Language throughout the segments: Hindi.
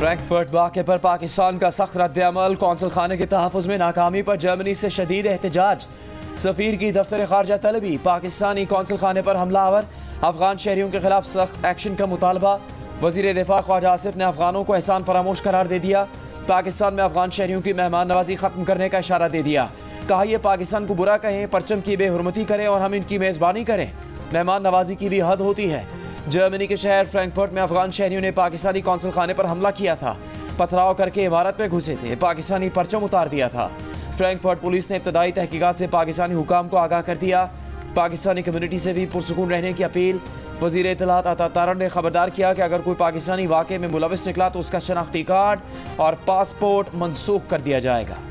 फ्रैंकफर्ट वाक़े पर पाकिस्तान का सख्त रद्द-ए-अमल, कौंसल खाने के तहफ़्फ़ुज़ में नाकामी पर जर्मनी से शदीद एहतजाज, सफ़ीर की दफ्तर ख़ारजा तलबी, पाकिस्तानी कौंसल खाने पर हमलावर, अफगान शहरियों के खिलाफ सख्त एक्शन का मुतालबा। वज़ीर दिफ़ा ख्वाजा आसिफ ने अफगानों को एहसान फरामोश करार दे दिया, पाकिस्तान में अफगान शहरियों की मेहमान नवाजी ख़त्म करने का इशारा दे दिया। कहा यह पाकिस्तान को बुरा कहें, परचम की बेहुरमती करें और हम इनकी मेज़बानी करें, मेहमान नवाजी की भी हद होती है। जर्मनी के शहर फ्रैंकफर्ट में अफगान शहरियों ने पाकिस्तानी कौंसल खाने पर हमला किया था, पथराव करके इमारत में घुसे थे, पाकिस्तानी परचम उतार दिया था। फ्रैंकफर्ट पुलिस ने इब्तदाई तहकीकात से पाकिस्तानी हुकाम को आगाह कर दिया, पाकिस्तानी कम्युनिटी से भी पुरसुकून रहने की अपील। वज़ीर इत्तलात अता तारड़ ने खबरदार किया कि अगर कोई पाकिस्तानी वाक़े में मुलविस निकला तो उसका शनाख्ती कार्ड और पासपोर्ट मनसूख कर दिया जाएगा।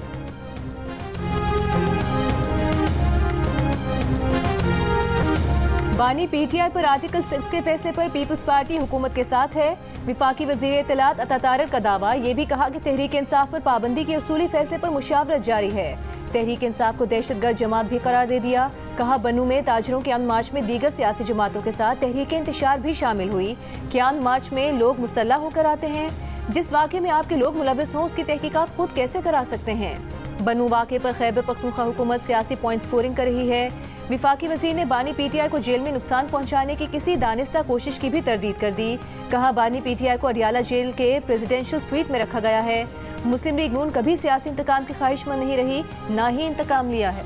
बानी पीटीआई पर आर्टिकल 6 के फैसले पर पीपल्स पार्टी हुकूमत के साथ है। विफाकी वज़ीर इत्तलात अता तारड़ का दावा, ये भी कहा कि तहरीक इंसाफ पर पाबंदी के उसूली फैसले पर मुशावरत जारी है। तहरीक इंसाफ को दहशतगर्द जमात भी करार दे दिया। कहा बनू में ताजरों के अमन मार्च में दीगर सियासी जमातों के साथ तहरीक इंतशार भी शामिल हुई। क्या अमन मार्च में लोग मुसल्लह होकर आते हैं? जिस वाक़े में आपके लोग मुलविस हों उसकी तहकीकात खुद कैसे करा सकते हैं? बनू वाक़े पर खैबर पख्तूनख्वा हुकूमत सियासी पॉइंट स्कोरिंग कर रही है। विफाकी वज़ीर ने बानी पीटीआई को जेल में नुकसान पहुंचाने की किसी दानिस्ता कोशिश की भी तरदीद कर दी। कहा बानी पीटीआई को अडियाला जेल के प्रेसिडेंशियल स्वीट में रखा गया है। मुस्लिम लीग नून कभी सियासी इंतकाम की ख्वाहिशमंद नहीं रही, ना ही इंतकाम लिया है।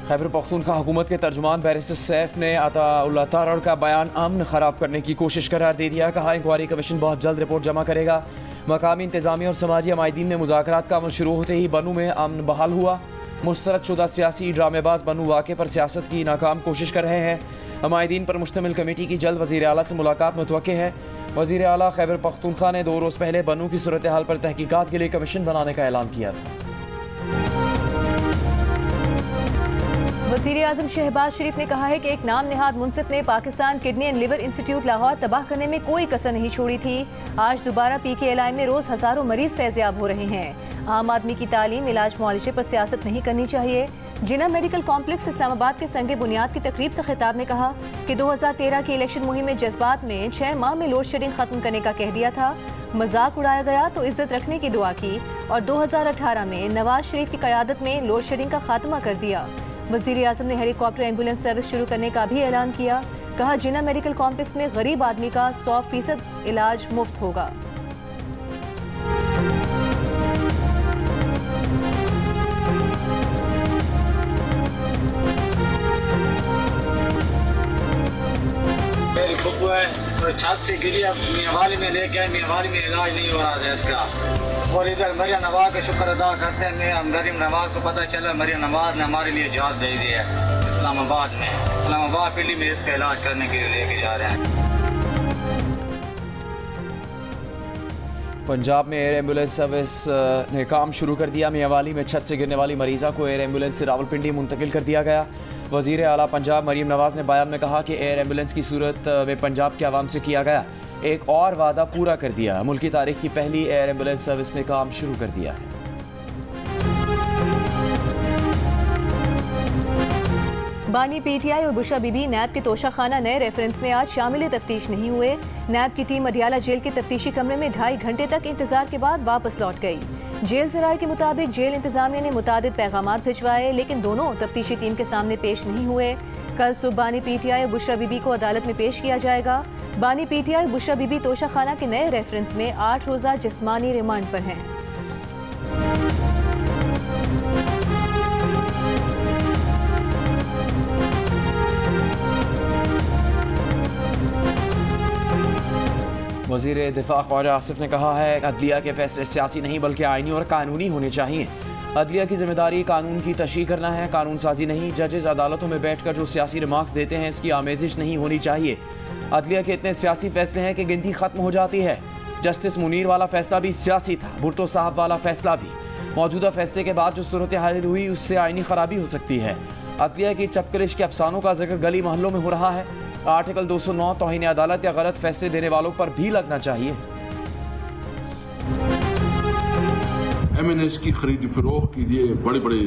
खैबर पख्तूनख्वा हुकूमत के तर्जुमान बैरिस्टर सैफ ने अता तारड़ का बयान अमन ख़राब करने की कोशिश करार दे दिया। कहा इंक्वायरी कमीशन बहुत जल्द रिपोर्ट जमा करेगा। मकामी इंतजामी और समाजी अमायदीन में मुज़ाकरात का अमल शुरू होते ही बनू में अमन बहाल हुआ। मुस्तरद शुदा सियासी ड्रामेबाज बनू वाक़े पर सियासत की नाकाम कोशिश कर रहे हैं। अमायदीन पर मुश्तमिल कमेटी की जल्द वज़ीर आला से मुलाकात मुतवक्के है। वज़ीर आला खैबर पख्तूनख्वा ने 2 रोज़ पहले बनू की सूरत हाल पर तहकीकात के लिए कमीशन बनाने का ऐलान किया था। वज़ीर आज़म शहबाज शरीफ ने कहा है कि एक नाम निहाद मुंसिफ ने Pakistan kidney and liver institute Lahore तबाह करने में कोई कसर नहीं छोड़ी थी। आज दोबारा PKLI में रोज़ हज़ारों मरीज फैज़याब हो रहे हैं। आम आदमी की तालीम, इलाज, मुआलजे पर सियासत नहीं करनी चाहिए। जिना मेडिकल कॉम्प्लेक्स इस्लामाबाद के संगे बुनियाद की तकरीब से खिताब में कहा कि 2013 की इलेक्शन मुहिम में जज्बात में 6 माह में लोड शेडिंग खत्म करने का कह दिया था। मजाक उड़ाया गया तो इज्जत रखने की दुआ की और 2018 में नवाज शरीफ की क़यादत में लोड शेडिंग का खात्मा कर दिया। वज़ीर आज़म ने हेलीकॉप्टर एम्बुलेंस सर्विस शुरू करने का भी ऐलान किया। कहा जिना मेडिकल कॉम्प्लेक्स में गरीब आदमी का 100% इलाज मुफ्त होगा। मेरी फुप्पू है तो छत से गिरी, अब मियाँवाली में लेके आए, मियाँवाली में इलाज नहीं हो रहा है इसका। और इधर मरियम नवाज का शुक्र अदा करते हैं। मरियम नवाज को पता चला मरियम नवाज ने हमारे लिए जहाज भेज दिया है इस्लामाबाद में। इस्लामाबाद दिल्ली में इसका इलाज करने के लिए लेके जा रहे हैं। पंजाब में एयर एम्बुलेंस सर्विस ने काम शुरू कर दिया। मियाँवाली में छत से गिरने वाली मरीज़ा को एयर एम्बुलेंस से रावलपिंडी मुंतकिल कर दिया गया। वज़ीर आला पंजाब मरियम नवाज ने बयान में कहा कि एयर एम्बुलेंस की सूरत में पंजाब के आवाम से किया गया एक और वादा पूरा कर दिया। मुल्क की तारीख की पहली एयर एम्बुलेंस सर्विस ने काम शुरू कर दिया है। बानी पीटीआई और बुशरा बीबी नैब के तोशा खाना नए रेफरेंस में आज शामिल तफ्तीश नहीं हुए। नैब की टीम अडियाला जेल के तफ्तीशी कमरे में 2.5 घंटे तक इंतजार के बाद वापस लौट गई। जेल ज़राए के मुताबिक जेल इंतजामिया ने मुतादिद पैगामात भिजवाए, लेकिन दोनों तफ्तीशी टीम के सामने पेश नहीं हुए। कल सुबह बानी पीटीआई और बुशरा बीबी को अदालत में पेश किया जाएगा। बानी पीटीआई और बुशरा बीबी तोशा खाना के नए रेफरेंस में 8 रोज़ा जिस्मानी रिमांड पर हैं। वज़ीर दिफ़ा ख्वाजा आसिफ ने कहा है कि अदलिया के फैसले सियासी नहीं बल्कि आइनी और कानूनी होने चाहिए। अदलिया की जिम्मेदारी कानून की तशरीह करना है, कानून साजी नहीं। जजेस अदालतों में बैठकर जो सियासी रिमार्क्स देते हैं इसकी आमेजिश नहीं होनी चाहिए। अदलिया के इतने सियासी फैसले हैं कि गिनती ख़त्म हो जाती है। जस्टिस मुनीर वाला फैसला भी सियासी था, भुट्टो साहब वाला फैसला भी। मौजूदा फैसले के बाद जो सूरत हाल हुई उससे आइनी खराबी हो सकती है। अदलिया की चपकलिश के अफसानों का जिक्र गली मोहल्लों में हो रहा है। आर्टिकल 209 तौहीन अदालत या गलत फैसले देने वालों पर भी लगना चाहिए। MNS की खरीदी फरोख्त के लिए बड़े बड़े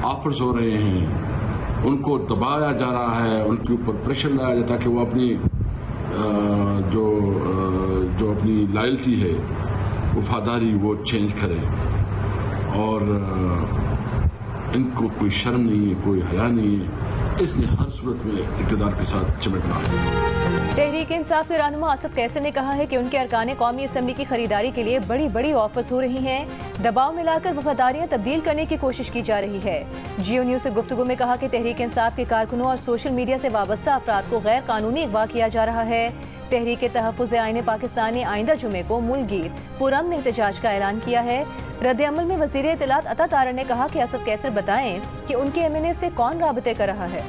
ऑफर्स हो रहे हैं, उनको दबाया जा रहा है, उनके ऊपर प्रेशर लाया जाता है कि वो अपनी जो अपनी लॉयल्टी है, वफादारी, वो चेंज करें। और इनको कोई शर्म नहीं है, कोई हया नहीं है, इसलिए हर सूरत में इक़्तिदार के साथ चिमटना है। तहरीक इंसाफ के रहनुमा असद कैसर ने कहा है कि उनके अरकान कौमी असम्बली की खरीदारी के लिए बड़ी बड़ी ऑफर्स हो रही हैं, दबाव में लाकर वफादारियां तब्दील करने की कोशिश की जा रही है। जियो न्यूज़ से गुफ्तगू में कहा कि तहरीक इंसाफ के कारकुनों और सोशल मीडिया से वाबस्ता अफराद को गैर कानूनी अगवा किया जा रहा है। तहरीक तहफ़्फ़ुज़ आईन पाकिस्तान ने आइंदा जुमे को मुल्कगीर पुरअमन एहतजाज का ऐलान किया है। रद्द-ए-अमल में वज़ीर इत्तलात अता तारड़ ने कहा कि असद कैसर बताएं कि उनके MNA से कौन राबते कर रहा है।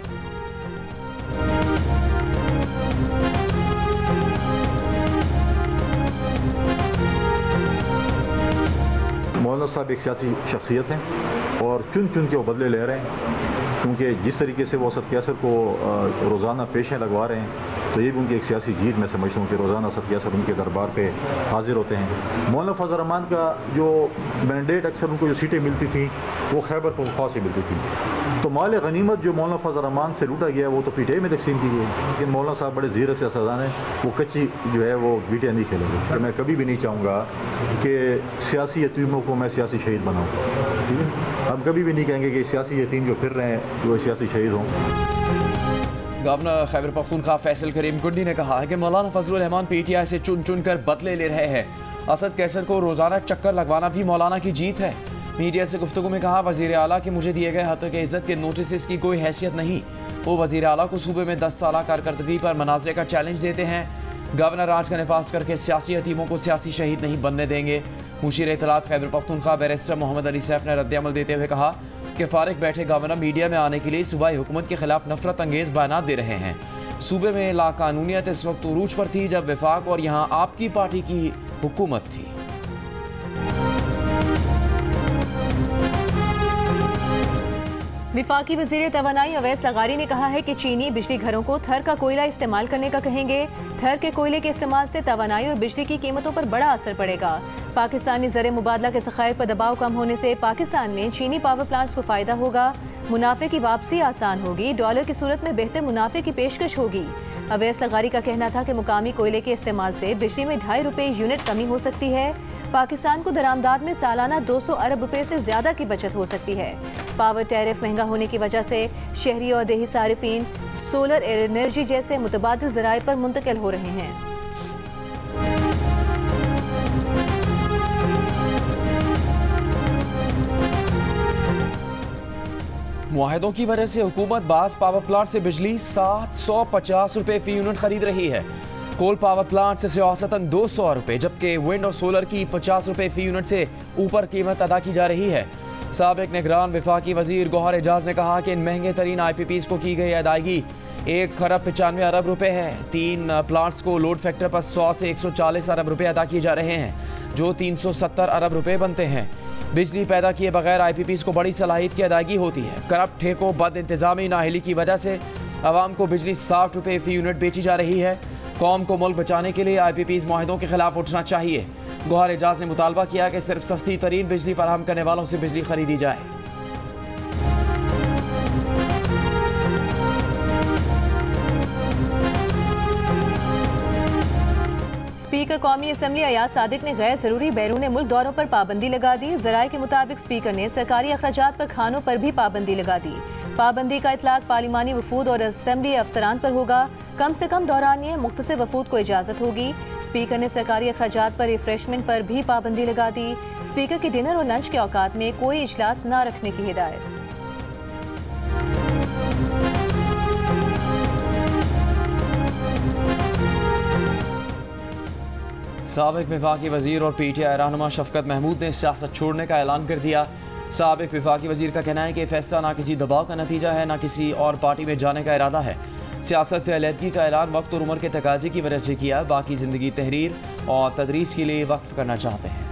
मौलाना साहब एक सियासी शख्सियत हैं और चुन चुन के वो बदले ले रहे हैं, क्योंकि जिस तरीके से वो असद कैसर को रोज़ाना पेशें लगवा रहे हैं, तो ये भी उनकी एक सियासी जीत मैं समझता हूँ कि रोज़ाना असद कैसर उनके दरबार पे हाजिर होते हैं। मौलाना फजल रहमान का जो मैंडेट अक्सर उनको जो सीटें मिलती थी वो खैबर पख्तूनख्वा से मिलती थी, तो माल गनीमत जो मौलाना फजल रहमान से लूटा गया वो तो PTI में तकसीम की गई। लेकिन मौलाना साहब बड़े ज़ीरक सियासतदान हैं, वो कच्ची जो है वो गीटियाँ नहीं खेलेंगे। तो मैं कभी भी नहीं चाहूँगा कि सियासी यतीमों को मैं सियासी शहीद बनाऊँ, ठीक है। हम कभी भी नहीं कहेंगे कि सियासी यतीम जो फिर रहे हैं वो सियासी शहीद हों। गवर्नर खैबर पख्तूनख्वा फैसल करीम कुंडी ने कहा है कि मौलाना फजलुर रहमान PTI से चुन चुन कर बदले ले रहे हैं। असद कैसर को रोज़ाना चक्कर लगवाना भी मौलाना की जीत है। मीडिया से गुफ्तगू में कहा, वज़ीर आला के मुझे दिए गए हक़ इज़्ज़त के नोटिस की कोई हैसियत नहीं। वो वज़ीर आला को सूबे में 10 साल कारकर्दगी पर मनाज़रे का चैलेंज देते हैं। गवर्नर राज का नफाज करके सियासी यतीमों को सियासी शहीद नहीं बनने देंगे। मुशीर इत्तलात खैबर पख्तूनख्वा बैरिस्टर मोहम्मद अली सैफ ने रद्द-ए-अमल देते हुए कहा कि फारिग बैठे गवर्नर मीडिया में आने के लिए सूबाई हुकूमत के खिलाफ नफरत अंगेज़ बयानात दे रहे हैं। सूबे में लाकानूनियत इस वक्त उरूज पर थी जब वफाक और यहाँ आपकी पार्टी की हुकूमत थी। विफाकी वज़ीर तवानाई अवैस लगारी ने कहा है कि चीनी बिजली घरों को थर का कोयला इस्तेमाल करने का कहेंगे। थर के कोयले के इस्तेमाल से तवानाई और बिजली की कीमतों पर बड़ा असर पड़ेगा। पाकिस्तानी ज़र मुबादला के ज़खायर पर दबाव कम होने से पाकिस्तान में चीनी पावर प्लांट्स को फ़ायदा होगा। मुनाफे की वापसी आसान होगी। डॉलर की सूरत में बेहतर मुनाफे की पेशकश होगी। अवैस लगारी का कहना था कि मुकामी कोयले के इस्तेमाल से बिजली में 2.5 रुपये यूनिट कमी हो सकती है। पाकिस्तान को दरामदाद में सालाना 200 अरब रुपए से ज़्यादा की बचत हो सकती है। पावर टैरिफ महंगा होने की वजह से शहरी और देही सारिफीन सोलर एनर्जी जैसे मुतबादिल ज़राए पर मुंतकिल हो रहे हैं। मुआहदों की वजह से हुकूमत बास पावर प्लांट से बिजली 750 रुपये फ़ी यूनिट खरीद रही है। कोल पावर प्लांट से औसतन 200 रुपये, जबकि विंड और सोलर की 50 रुपये फ़ी यूनिट से ऊपर कीमत अदा की जा रही है। साबिक निगरान वफाकी वजीर गौहर एजाज ने कहा कि इन महंगे तरीन IPPs को की गई अदायगी 1 खरब 95 अरब रुपए है। 3 प्लांट्स को लोड फैक्टर पर 100 से 140 अरब रुपए अदा किए जा रहे हैं, जो 370 अरब रुपए बनते हैं। बिजली पैदा किए बगैर IPPs को बड़ी सलाहियत की अदायगी होती है। करप्ट ठेकों, बद इंतजामी, नाअहली की वजह से आवाम को बिजली 60 रुपये फ़ी यूनिट बेची जा रही है। कौम को मुल्क बचाने के लिए IPPs मुआहदों के खिलाफ उठना चाहिए। गौहर एजाज ने मुतालबा किया कि सिर्फ सस्ती तरीन बिजली फराहम करने वालों से बिजली खरीदी जाए। स्पीकर कौमी असम्बली अयाज सादिक ने गैर जरूरी बैरून मुल्क दौरों पर पाबंदी लगा दी। ज़राए के मुताबिक स्पीकर ने सरकारी अखराजात पर खानों पर भी पाबंदी लगा दी। पाबंदी का इतलाक पार्लिमानी वफूद और असम्बली अफसरान पर होगा। कम से कम दौरानिए मुख्तसर वफूद को इजाज़त होगी। स्पीकर ने सरकारी अखराजात पर रिफ्रेशमेंट पर भी पाबंदी लगा दी। स्पीकर की डिनर और लंच के औकात में कोई इजलास न रखने की हिदायत। साबिक वफाकी वजीर और PTI रहनुमा शफकत महमूद ने सियासत छोड़ने का ऐलान कर दिया। साबिक वफाकी वजीर का कहना है कि फैसला ना किसी दबाव का नतीजा है, ना किसी और पार्टी में जाने का इरादा है। सियासत से अलहदगी का ऐलान वक्त और उम्र के तकाजे की वजह से किया। बाकी ज़िंदगी तहरीर और तदरीस के लिए वक्फ करना चाहते हैं।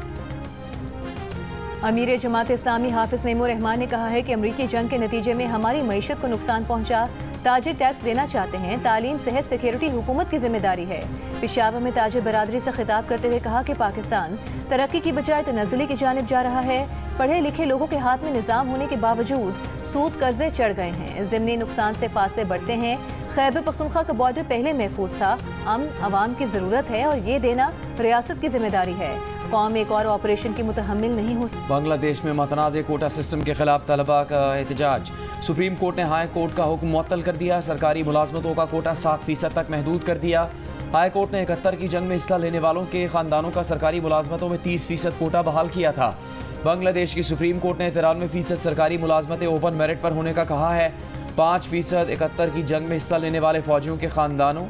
अमीर जमात इस्लामी हाफिज नेमो रहमान ने कहा है कि अमरीकी जंग के नतीजे में हमारी मईशत को नुकसान पहुंचा। ताजिर टैक्स देना चाहते हैं। तालीम, सेहत, सिक्योरिटी हुकूमत की जिम्मेदारी है। पेशावर में ताजिर बरादरी से खिताब करते हुए कहा कि पाकिस्तान तरक्की की बजाय तनज़्ज़ुली की जानिब जा रहा है। पढ़े लिखे लोगों के हाथ में निज़ाम होने के बावजूद सूद कर्जे चढ़ गए हैं। ज़िमनी नुकसान से फासले बढ़ते हैं। खैबर पख्तूनख्वा का बॉर्डर पहले महफूज था, अमन अवाम की ज़रूरत है और ये देना रियासत की जिम्मेदारी है। कौम एक और ऑपरेशन की मुतहम्मिल नहीं हो सकती। बांग्लादेश में मतनाज़ कोटा सिस्टम के खिलाफ तलबा का एहतजाज। सुप्रीम कोर्ट ने हाई कोर्ट का हुक्म मुअत्तल कर दिया। सरकारी मुलाजमतों का कोटा 7% तक महदूद कर दिया। हाई कोर्ट ने 71 की जंग में हिस्सा लेने वालों के खानदानों का सरकारी मुलाजमतों में 30% कोटा बहाल किया था। बांग्लादेश की सुप्रीम कोर्ट ने 93% सरकारी मुलाजमतें ओपन मेरिट पर होने का कहा है। 5% 71 की जंग में हिस्सा लेने वाले फौजियों के खानदानों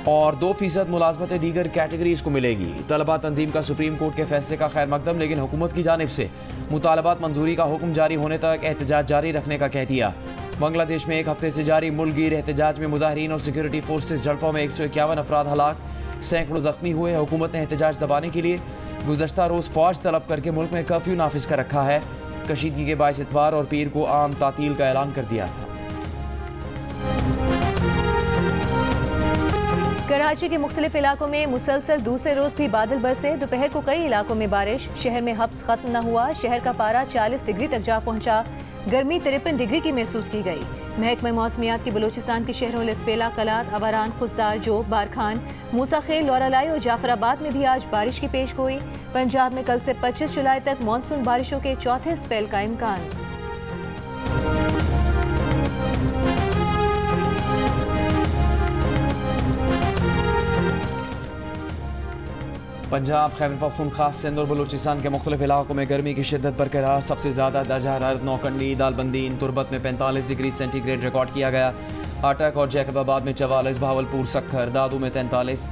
और 2% मुलाजमतें दीगर कैटेगरीज को मिलेगी। तलबा तंजीम का सुप्रीम कोर्ट के फैसले का खैर मकदम, लेकिन हुकूमत की जानिब से मुतालबात मंजूरी का हुक्म जारी होने तक एहतजाज जारी रखने का कह दिया। बांग्लादेश में एक हफ्ते से जारी मुल्कगीर एहतजाज में मुजाहिरीन और सिक्योरिटी फोर्सेस झड़पों में 151 अफराद हलाक, सैकड़ों जख्मी हुए। हुकूमत ने एहतजाज दबाने के लिए गुज़श्ता रोज़ फौज तलब करके मुल्क में कर्फ्यू नाफिज कर रखा है। कशीदगी के बायस इतवार और पीर को आम तातील का ऐलान कर दिया था। कराची के मुख्तलिफ इलाकों में मुसलसल दूसरे रोज भी बादल बरसे। दोपहर को कई इलाकों में बारिश। शहर में हब्स खत्म न हुआ। शहर का पारा 40 डिग्री तक जा पहुंचा। गर्मी 53 डिग्री की महसूस की गई। महकमा मौसमियात की बलूचिस्तान के शहरों लिस्पेला, कलात, अवारान, खुजार, जोब, बारखान, मूसा खेल, लौरालाई और जाफराबाद में भी आज बारिश की पेश गोई। पंजाब में कल से 25 जुलाई तक मानसून बारिशों के चौथे स्पेल का इम्कान। पंजाब, खैबर पख्तूनख्वा, सिंध और बलूचिस्तान के मुख्तलिफ इलाकों में गर्मी की शिद्दत बरकरार। सबसे ज़्यादा दर्जा हरारत नौकंडी, दालबंदीन, तुरबत में 45 डिग्री सेंटीग्रेड रिकॉर्ड किया गया। अटक और जैकबाबाद में 44, बहावलपुर, सक्खर, दादू में 43,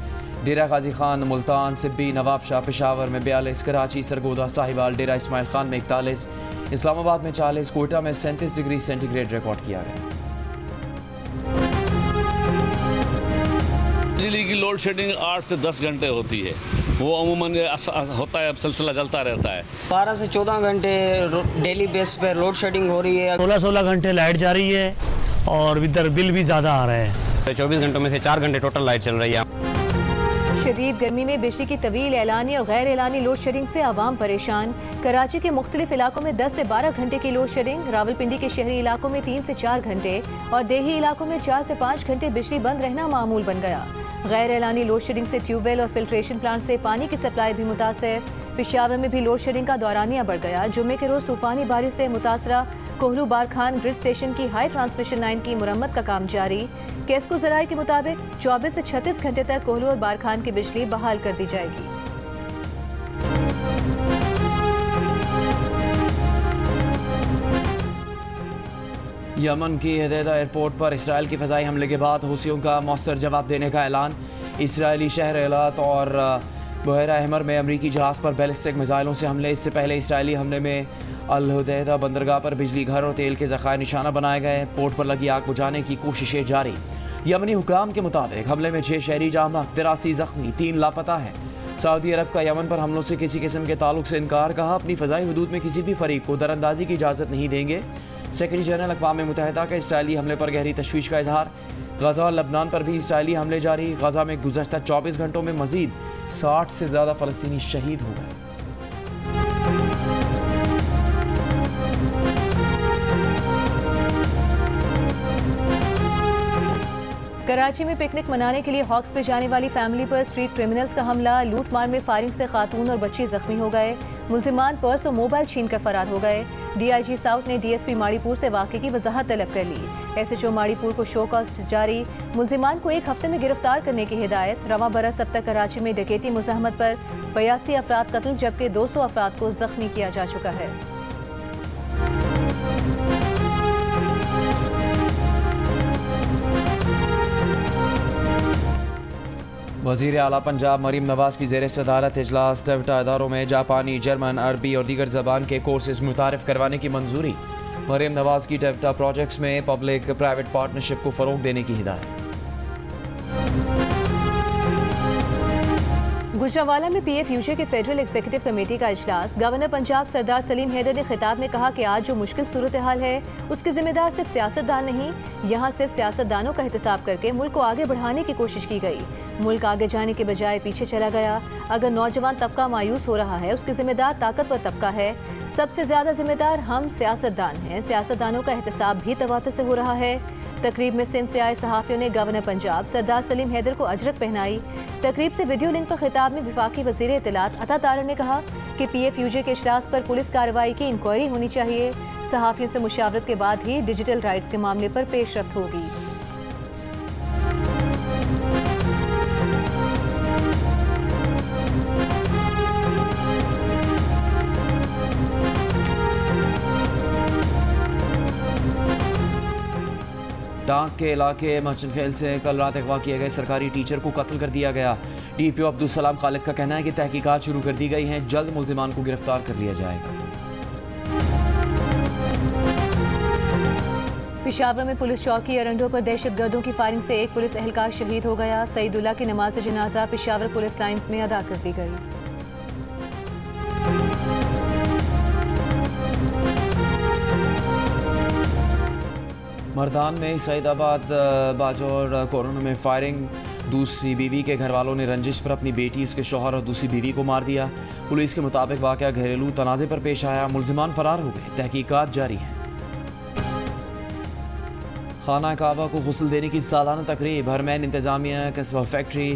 डेरा गाजी खान, मुल्तान, सिब्बी, नवाबशाह, पेशावर में 42, कराची, सरगोदा, साहिवाल, डेरा इस्माइल खान में 41, इस्लामाबाद में 40, कोयटा में 37 डिग्री सेंटीग्रेड रिकॉर्ड किया गया। बिजली की लोड शेडिंग 8 से 10 घंटे होती है। वो अमूमन होता है, अब सिलसिला चलता रहता है। 12 से 14 घंटे डेली बेस पे लोड शेडिंग हो रही है। 16 घंटे लाइट जा रही है और इधर बिल भी ज़्यादा आ रहे हैं। 24 घंटों में से 4 घंटे टोटल लाइट चल रही है। शदीद गर्मी में बिजली की तवील एलानी और गैर एलानी लोड शेडिंग से आवाम परेशान। कराची के मुख्तलिफ इलाकों में 10 से 12 घंटे की लोड शेडिंग। रावलपिंडी के शहरी इलाकों में 3 से 4 घंटे और देही इलाकों में 4 से 5 घंटे बिजली बंद रहना मामूल बन गया। गैर एलानी लोड शेडिंग से ट्यूबवेल और फिल्ट्रेशन प्लांट से पानी की सप्लाई भी मुतासर। पेशावर में भी लोड शेडिंग का दौरानिया बढ़ गया। जुम्मे के रोज तूफानी बारिश से मुतासरा कोहलू बारखान ग्रिड स्टेशन की हाई ट्रांसमिशन लाइन की मुरम्मत का काम जारी। केस्को ज़राए के मुताबिक 24 से 36 घंटे तक कोहलू और बारखान की बिजली बहाल कर दी जाएगी। यमन की हदैदा एयरपोर्ट पर इसराइल की फ़ज़ाई हमले के बाद हूसियों का मौस्तर जवाब देने का ऐलान। इसराइली शहर एलात और बहरा अहमर में अमरीकी जहाज़ पर बैलिस्टिक मिसाइलों से हमले। इससे पहले इसराइली हमले में अल हुदैदा बंदरगाह पर बिजली घर और तेल के ज़खायर निशाना बनाए गए। पोर्ट पर लगी आग बुझाने की कोशिशें जारी। यमनी हुकाम के मुताबिक हमले में 6 शहरी जाम, 83 जख्मी, 3 लापता हैं। सऊदी अरब का यमन पर हमलों से किसी किस्म के ताल्लुक से इनकार। कहा अपनी फ़ज़ाई हदूद में किसी भी फरीक को दरअंदाजी की इजाज़त नहीं देंगे। सेक्रेटरी जनरल अक़वाम मुत्तहिदा का इसराइली हमले पर गहरी तशवीश का इजहार। गज़ा और लबनान पर भी इसराइली हमले जारी। गज़ा में गुज़श्ता 24 घंटों में मज़ीद 60 से ज़्यादा फ़लस्तीनी शहीद हो गए। कराची में पिकनिक मनाने के लिए हॉक्स पे जाने वाली फैमिली पर स्ट्रीट क्रिमिनल्स का हमला। लूटमार में फायरिंग से खातून और बच्चे जख्मी हो गए। मुल्जिमान पर्स और मोबाइल छीन कर फरार हो गए। DIG साउथ ने DSP माड़ीपुर से वाक़े की वजाहत तलब कर ली। SHO माड़ीपुर को शो कॉज जारी। मुल्जिमान को 1 हफ्ते में गिरफ्तार करने की हिदायत। रवा बरस अब तक कराची में डकैती मुज़ाहमत पर 82 अफराद कत्ल जबकि 200 अफराद को जख्मी किया जा चुका है। वज़ीर आला पंजाब मरीम नवाज़ की ज़ेर सदारत इजलास। डेवटा इदारों में जापानी, जर्मन, अरबी और दीगर ज़बान के कोर्सेज मुतारिफ करवाने की मंजूरी। मरीम नवाज़ की डेवटा प्रोजेक्ट्स में पब्लिक प्राइवेट पार्टनरशिप को फ़रोग़ देने की हिदायत। गुजरांवाला में PFUJ के फेडरल एग्जीक्यूटिव कमेटी का इजलास। गवर्नर पंजाब सरदार सलीम हैदर ने खिताब में कहा कि आज जो मुश्किल सूरत हाल है उसके जिम्मेदार सिर्फ सियासतदान नहीं, यहाँ सिर्फ सियासतदानों का एहतसाब करके मुल्क को आगे बढ़ाने की कोशिश की गई। मुल्क आगे जाने के बजाय पीछे चला गया। अगर नौजवान तबका मायूस हो रहा है उसके जिम्मेदार ताकतवर तबका है। सबसे ज्यादा जिम्मेदार हम सियासतदान हैं। सियासतदानों का एहतसाब भी तवातुर से हो रहा है। तकरीब में सिंध से आए सहाफ़ियों ने गवर्नर पंजाब सरदार सलीम हैदर को अजरक पहनाई। तकरीब से वीडियो लिंक पर खिताब में वफाकी वज़ीर इत्तलात अता तारर ने कहा कि PFUJ के इजलास पर पुलिस कार्रवाई की इंक्वायरी होनी चाहिए। सहाफ़ियों से मुशावरत के बाद ही डिजिटल राइट्स के मामले पर पेशरफ्त होगी। डांग के इलाके मचनखेल से कल रात अगवा किए गए सरकारी टीचर को कत्ल कर दिया गया। DPO अब्दुल सलाम खालिद का कहना है कि तहकीकात शुरू कर दी गई हैं, जल्द मुल्जिमान को गिरफ्तार कर लिया जाएगा। पेशावर में पुलिस चौकी अरंडों पर दहशतगर्दों की फायरिंग से एक पुलिस एहलकार शहीद हो गया। सईदुल्ला की नमाज जनाजा पेशावर पुलिस लाइन्स में अदा कर दी गई। मर्दान में सईदाबाद बाजौर कोरोना में फायरिंग। दूसरी बीवी के घर वालों ने रंजिश पर अपनी बेटी, उसके शौहर और दूसरी बीवी को मार दिया। पुलिस के मुताबिक वाक़या घरेलू तनाज़े पर पेश आया। मुल्जिमान फरार हो गए। तहकीकात जारी हैं। खाना काबा को गुस्ल देने की सालाना तकरीब। हरमैन इंतज़ामिया, कस्बा फैक्ट्री,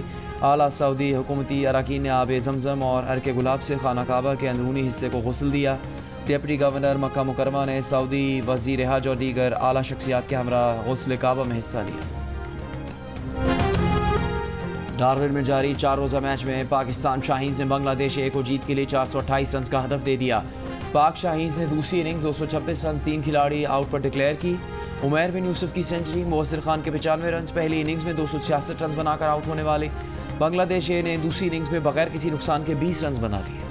आला सऊदी हुकूमती अरकान ने आब जमजम और अर्के गुलाब से खाना काबा के अंदरूनी हिस्से को गुस्ल दिया। डिप्टी गवर्नर मक्का मुकरमा ने सऊदी वज़ीर हज और दीगर आला शख्सियात के हमरा गुस्ल काबा में हिस्सा लिया। डार्विन में जारी 4 रोज़ा मैच में पाकिस्तान शाहीन्स ने बांग्लादेश A को जीत के लिए 428 रन का हदफ दे दिया। पाक शाहीन्स ने दूसरी इनिंग्स 226 रन 3 खिलाड़ी आउट पर डिक्लेयर की। उमैर बिन यूसुफ की सेंचुरी, मुबस्सिर खान के 95 रन। पहली इनिंग्स में 266 रन बनाकर आउट होने वाले बांग्लादेश A ने दूसरी इनिंग्स में बगैर किसी नुकसान के 20 रन बना लिए।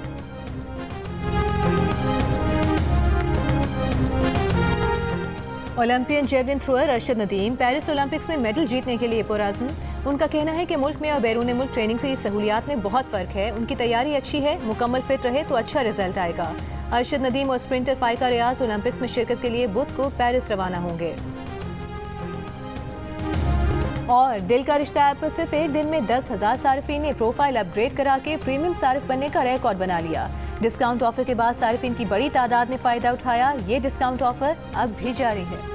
Olympian javelin thrower Arshad Nadeem Paris Olympics में मेडल जीतने के लिए पुरअज़्म। उनका कहना है कि मुल्क में और बैरून मुल्क ट्रेनिंग की सहूलियात में बहुत फ़र्क है। उनकी तैयारी अच्छी है, मुकम्मल फिट रहे तो अच्छा रिजल्ट आएगा। अरशद नदीम और स्प्रिंटर फ़ाइका रियाज ओलंपिक्स में शिरकत के लिए बुध को पेरिस रवाना होंगे। और दिल का रिश्ता ऐप पर सिर्फ एक दिन में 10,000 सारिफीन ने प्रोफाइल अपग्रेड करा के प्रीमियम सारिफ बनने का रिकॉर्ड बना लिया। डिस्काउंट ऑफर के बाद सारिफीन की बड़ी तादाद ने फ़ायदा उठाया। ये डिस्काउंट ऑफर अब भी जारी है।